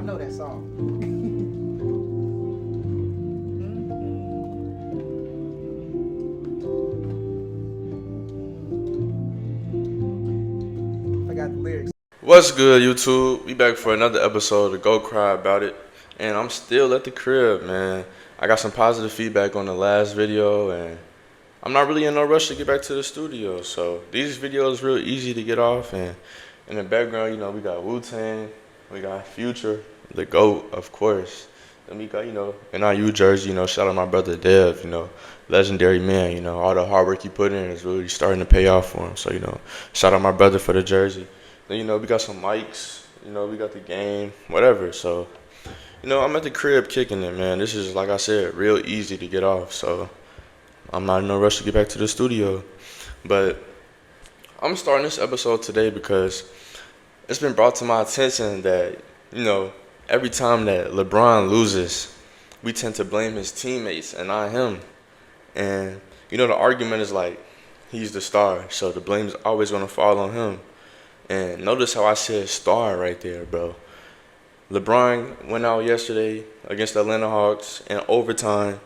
I know that song. I got the lyrics. What's good, YouTube? We back for another episode of Go Cry About It. And I'm still at the crib, man. I got some positive feedback on the last video, and I'm not really in no rush to get back to the studio. So these videos real easy to get off. And in the background, we got Wu-Tang, we got Future, the GOAT, of course. Then we got, in our U jersey, shout out my brother Dev, legendary man, all the hard work he put in is really starting to pay off for him. So, shout out my brother for the jersey. Then, we got some mics, we got the game, whatever. So, I'm at the crib kicking it, man. This is, like I said, real easy to get off. So, I'm not in no rush to get back to the studio. But I'm starting this episode today because it's been brought to my attention that, every time that LeBron loses, we tend to blame his teammates and not him. And, the argument is like, he's the star, so the blame's always going to fall on him. And notice how I said star right there, bro. LeBron went out yesterday against the Atlanta Hawks in overtime.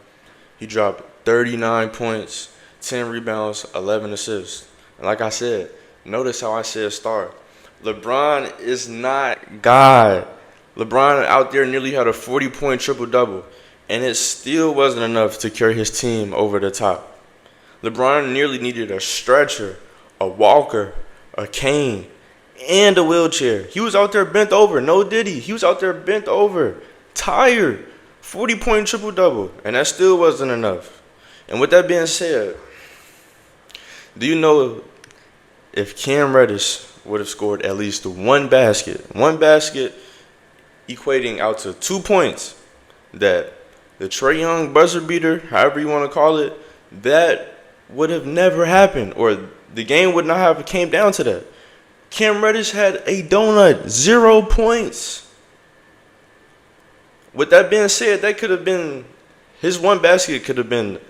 He dropped 39 points, 10 rebounds, 11 assists. And like I said, notice how I said star. LeBron is not God. LeBron out there nearly had a 40-point triple-double, and it still wasn't enough to carry his team over the top. LeBron nearly needed a stretcher, a walker, a cane, and a wheelchair. He was out there bent over. No diddy. He was out there bent over, tired. 40-point triple-double, and that still wasn't enough. And with that being said, do you know if Cam Reddish would have scored at least one basket equating out to 2 points, that the Trae Young buzzer beater, however you want to call it, that would have never happened, or the game would not have came down to that. Cam Reddish had a donut, 0 points. With that being said, that could have been, his one basket could have been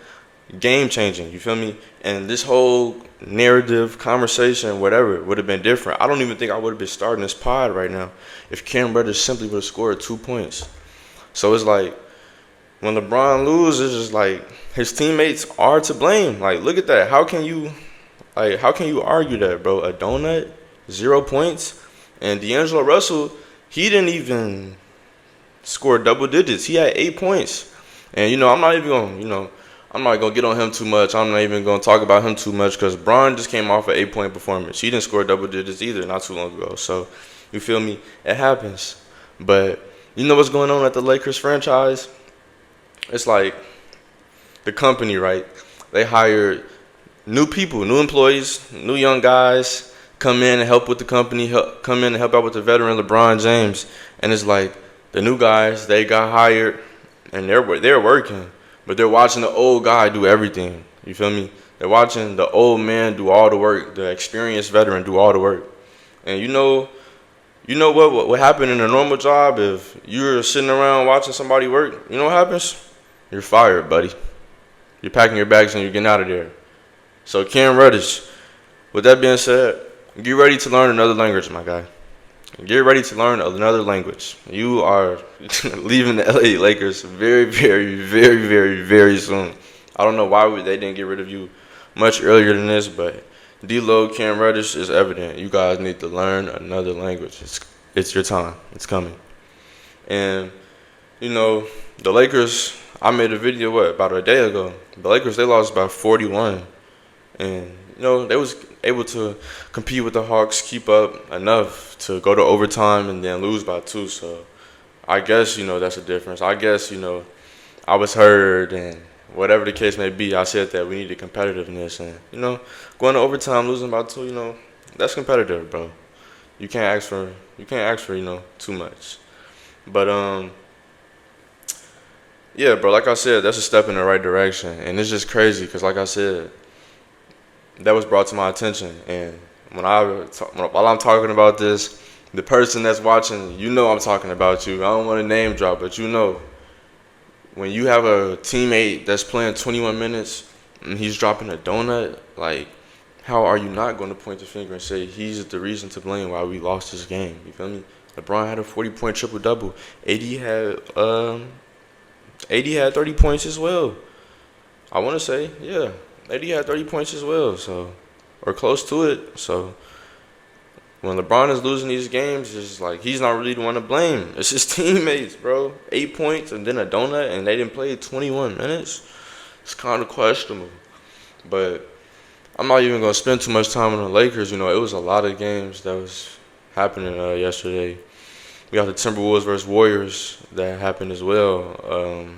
game changing, you feel me? And this whole narrative, conversation, whatever, would have been different. I don't even think I would have been starting this pod right now if Cam Reddish simply would have scored 2 points. So it's like, when LeBron loses, it's like his teammates are to blame. Like, look at that. How can you argue that, bro? A donut, 0 points, and D'Angelo Russell, he didn't even score double digits. He had 8 points, and I'm not even gonna, I'm not gonna get on him too much. I'm not even gonna talk about him too much because Bron just came off an 8-point performance. He didn't score double digits either, not too long ago. So, you feel me? It happens. But you know what's going on at the Lakers franchise? It's like the company, right? They hired new people, new employees, new young guys come in and help with the company, come in and help out with the veteran LeBron James. And it's like the new guys, they got hired and they're working, but they're watching the old guy do everything. You feel me? They're watching the old man do all the work, the experienced veteran do all the work. And you know what happened in a normal job if you're sitting around watching somebody work? You know what happens? You're fired, buddy. You're packing your bags and you're getting out of there. So Cam Reddish, with that being said, get ready to learn another language, my guy. Get ready to learn another language. You are leaving the LA Lakers very, very, very, very, very soon. I don't know why they didn't get rid of you much earlier than this, but D-Lo, Cam Reddish is evident. You guys need to learn another language. It's your time. It's coming. And, the Lakers, I made a video, about a day ago. The Lakers, they lost by 41. And, they was able to compete with the Hawks, keep up enough to go to overtime and then lose by 2. So I guess, that's a difference. I guess, I was heard, and whatever the case may be, I said that we needed competitiveness. And, going to overtime, losing by 2, that's competitive, bro. You can't ask for, too much. But, yeah, bro, like I said, that's a step in the right direction. And it's just crazy because, like I said, that was brought to my attention. And while I'm talking about this, the person that's watching, I'm talking about you. I don't want to name drop, but when you have a teammate that's playing 21 minutes and he's dropping a donut, like, how are you not going to point the finger and say he's the reason to blame why we lost this game? You feel me? LeBron had a 40-point triple double. AD had 30 points as well. I want to say, yeah, AD had 30 points as well. So, or close to it. So when LeBron is losing these games, it's like he's not really the one to blame. It's his teammates, bro. 8 points and then a donut, and they didn't play 21 minutes. It's kind of questionable. But I'm not even gonna spend too much time on the Lakers. You know, it was a lot of games that was happening yesterday. We got the Timberwolves versus Warriors that happened as well.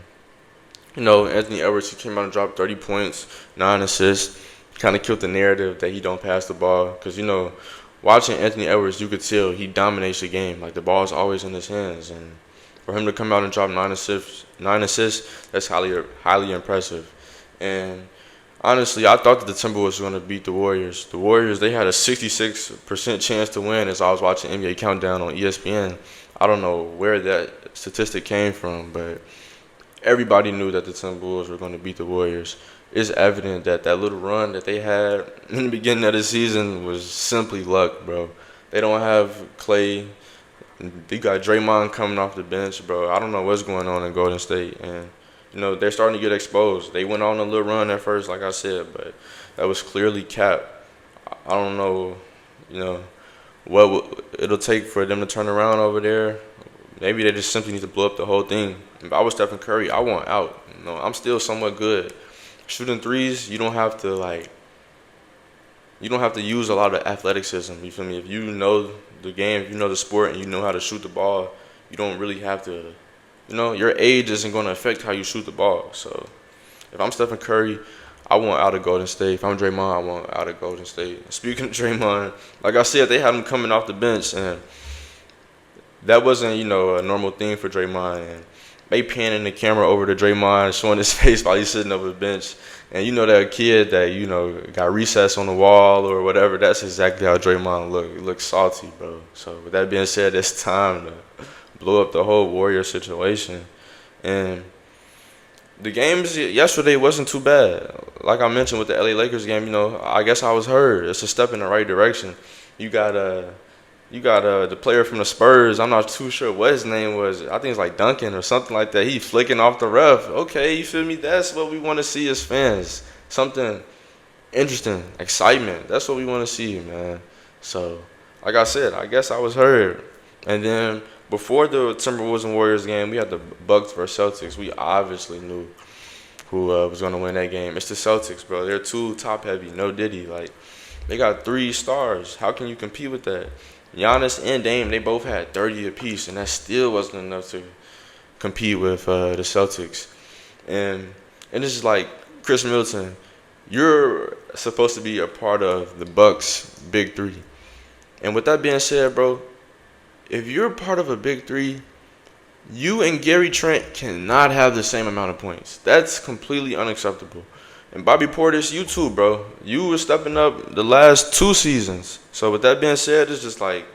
You know, Anthony Edwards, he came out and dropped 30 points, 9 assists. Kind of killed the narrative that he don't pass the ball. Because, you know, watching Anthony Edwards, you could tell he dominates the game. Like, the ball's always in his hands. And for him to come out and drop 9 assists, that's highly impressive. And honestly, I thought that the Timberwolves were going to beat the Warriors. The Warriors, they had a 66% chance to win as I was watching NBA Countdown on ESPN. I don't know where that statistic came from, but everybody knew that the Timberwolves were going to beat the Warriors. It's evident that that little run that they had in the beginning of the season was simply luck, bro. They don't have Clay. They got Draymond coming off the bench, bro. I don't know what's going on in Golden State, and you know they're starting to get exposed. They went on a little run at first, like I said, but that was clearly capped. I don't know, you know, what it'll take for them to turn around over there. Maybe they just simply need to blow up the whole thing. If I was Stephen Curry, I want out. You know, I'm still somewhat good. Shooting threes, you don't have to use a lot of athleticism. You feel me? If you know the game, if you know the sport, and you know how to shoot the ball, you don't really have to. You know, your age isn't going to affect how you shoot the ball. So, if I'm Stephen Curry, I want out of Golden State. If I'm Draymond, I want out of Golden State. Speaking of Draymond, like I said, they had him coming off the bench, and that wasn't, you know, a normal thing for Draymond. And they panning the camera over to Draymond, showing his face while he's sitting over the bench. And you know that kid that, you know, got recess on the wall or whatever, that's exactly how Draymond looked. He looked salty, bro. So with that being said, it's time to blow up the whole Warrior situation. And the games yesterday wasn't too bad. Like I mentioned with the LA Lakers game, you know, I guess I was heard. It's a step in the right direction. You got the player from the Spurs. I'm not too sure what his name was. I think it's like Duncan or something like that. He flicking off the ref. Okay, you feel me? That's what we want to see as fans. Something interesting, excitement. That's what we want to see, man. So, like I said, I guess I was heard. And then before the Timberwolves and Warriors game, we had the Bucks versus Celtics. We obviously knew who was going to win that game. It's the Celtics, bro. They're too top heavy. No Diddy. Like, they got 3 stars. How can you compete with that? Giannis and Dame, they both had 30 apiece, and that still wasn't enough to compete with the Celtics. And it's just like, Chris Middleton, you're supposed to be a part of the Bucks' Big Three. And with that being said, bro, if you're part of a Big Three, you and Gary Trent cannot have the same amount of points. That's completely unacceptable. And Bobby Portis, you too, bro. You were stepping up the last 2 seasons. So with that being said, it's just like,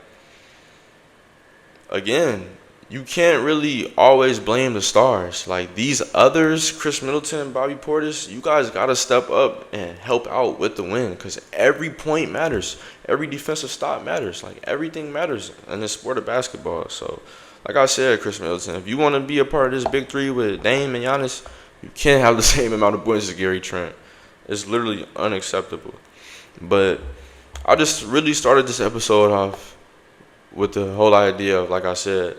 again, you can't really always blame the stars. Like these others, Chris Middleton and Bobby Portis, you guys got to step up and help out with the win, because every point matters. Every defensive stop matters. Like everything matters in the sport of basketball. So like I said, Chris Middleton, if you want to be a part of this Big Three with Dame and Giannis, you can't have the same amount of points as Gary Trent. It's literally unacceptable. But I just really started this episode off with the whole idea of, like I said,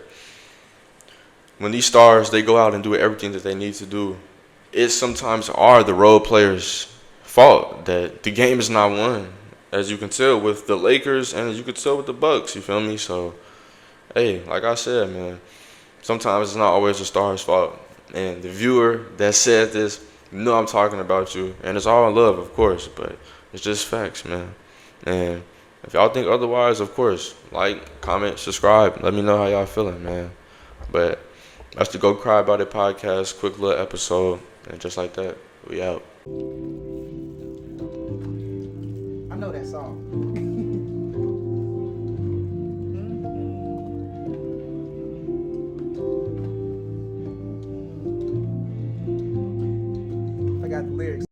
when these stars, they go out and do everything that they need to do, it sometimes are the role players' fault that the game is not won. As you can tell with the Lakers and as you can tell with the Bucks, you feel me? So, hey, like I said, man, sometimes it's not always the stars' fault. And the viewer that said this, you know I'm talking about you. And it's all in love, of course, but it's just facts, man. And if y'all think otherwise, of course, like, comment, subscribe. Let me know how y'all feeling, man. But that's the Go Cry About It podcast, quick little episode. And just like that, we out. I know that song.